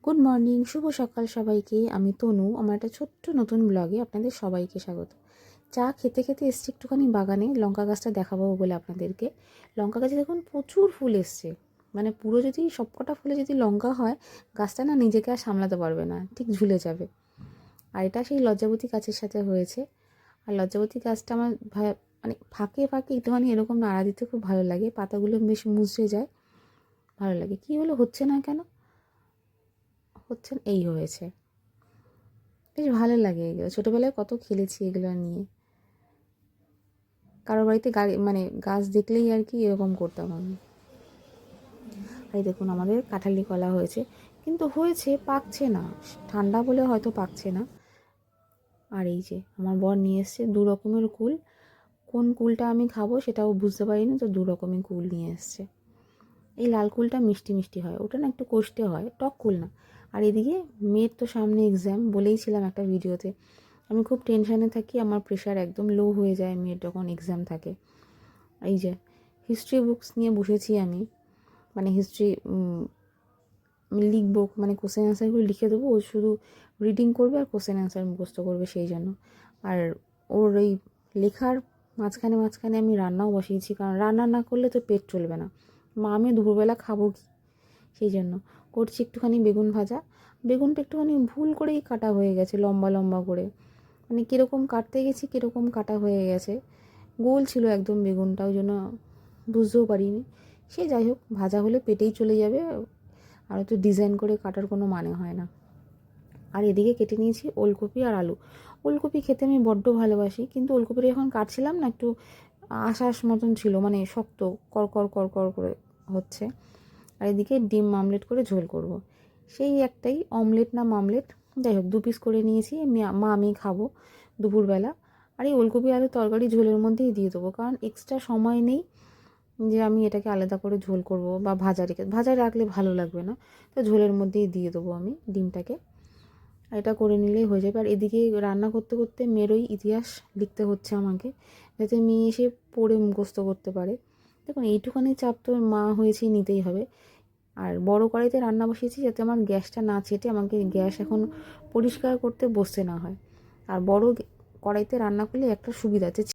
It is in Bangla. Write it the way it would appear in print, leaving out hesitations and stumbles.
গুড মর্নিং, শুভ সকাল সবাইকে। আমি তনু। আমার একটা ছোট্ট নতুন ব্লগে আপনাদের সবাইকে স্বাগত। চা খেতে খেতে এসছি একটুখানি বাগানে, লঙ্কা গাছটা দেখাবো বলে আপনাদেরকে। লঙ্কা গাছে দেখুন প্রচুর ফুল এসছে, মানে পুরো যদি সবকটা ফুলে যদি লঙ্কা হয়, গাছটা না নিজেকে আর সামলাতে পারবে না, ঠিক ঝুলে যাবে। আর এটা সেই লজ্জাবতী গাছের সাথে হয়েছে। আর লজ্জাবতী গাছটা আমার মানে ফাঁকে ফাঁকে একটুখানি এরকম নাড়া দিতে খুব ভালো লাগে, পাতাগুলো বেশ মুচড়ে যায়, ভালো লাগে। কী হলো, হচ্ছে না কেন? হচ্ছে না, এই হয়েছে। বেশ ভালো লাগে এগুলো, ছোটোবেলায় কত খেলেছি এগুলো নিয়ে। কারোর বাড়িতে মানে গাছ দেখলেই আর কি এরকম করতাম আমি। আর দেখুন আমাদের কাঁঠালি কলা হয়েছে, কিন্তু হয়েছে, পাকছে না, ঠান্ডা বলে হয়তো পাকছে না। আর এই যে আমার বর নিয়ে এসছে 2 রকমের কুল। কোন কুলটা আমি খাবো সেটাও বুঝতে পারিনি, তো 2 রকমের কুল নিয়ে এসছে। এই লাল কুলটা মিষ্টি মিষ্টি হয়, ওটা না একটু কষ্টে হয়, টক কুল না। আর এদিকে মেয়ের তো সামনে এক্সাম, বলেইছিলাম একটা ভিডিওতে, আমি খুব টেনশানে থাকি, আমার প্রেশার একদম লো হয়ে যায় মেয়ের যখন এক্সাম থাকে। এই যে হিস্ট্রি বুকস নিয়ে বসেছি আমি, মানে হিস্ট্রি লিখবো, মানে কোশ্চেন অ্যান্সারগুলো লিখে দেবো, ও শুধু রিডিং করবে আর কোশ্চেন অ্যান্সার মুখস্থ করবে সেই জন্য। আর ওর এই লেখার মাঝখানে মাঝখানে আমি রান্নাও বসিয়েছি, কারণ রান্না না করলে তো পেট চলবে না। মা আমি দুপুরবেলা খাবো কি, সেই জন্য করছি একটুখানি বেগুন ভাজা। বেগুনটা একটুখানি ভুল করেই কাটা হয়ে গেছে, লম্বা লম্বা করে, মানে কীরকম কাটতে গেছি কীরকম কাটা হয়ে গেছে, গোল ছিল একদম বেগুনটা, ওই জন্য বুঝতেও পারিনি। সে যাই হোক, ভাজা হলে পেটেই চলে যাবে, আর তো ডিজাইন করে কাটার কোনো মানে হয় না। আর এদিকে কেটে নিয়েছি ওলকপি আর আলু। ওলকপি খেতে আমি বড্ড ভালোবাসি, কিন্তু ওলকপিটা যখন কাটছিলাম না, একটু আঁশ মতন ছিল, মানে শক্ত, কড়কড় কড়কড় করে হচ্ছে। আর এদিকে ডিম মামলেট করে ঝোল করব। সেই একটাই, অমলেট না মামলেট, যাই হোক 2 পিস করে নিয়েছি, মা আমি খাবো দুপুরবেলা। আর এই ওলকপি আলু তরকারি ঝোলের মধ্যেই দিয়ে দেবো, কারণ এক্সট্রা সময় নেই যে আমি এটাকে আলাদা করে ঝোল করব বা ভাজা রাখলে ভালো লাগবে না, তো ঝোলের মধ্যেই দিয়ে দেবো আমি ডিমটাকে। এটা করে নিলেই হয়ে যাবে। আর এদিকে রান্না করতে করতে মেয়েরই ইতিহাস লিখতে হচ্ছে আমাকে, যাতে মেয়ে এসে পড়ে মুখস্থ করতে পারে। দেখুন এইটুখানি চাপ তো মা হয়েছেই, নিতেই হবে। আর বড় কড়াইতে রান্না বসিয়েছি যাতে আমার গ্যাসটা না ছেটে আমাকে গ্যাস এখন পরিষ্কার করতে বসতে না হয়। আর বড় কড়াইতে রান্না করলে একটা সুবিধা আছে,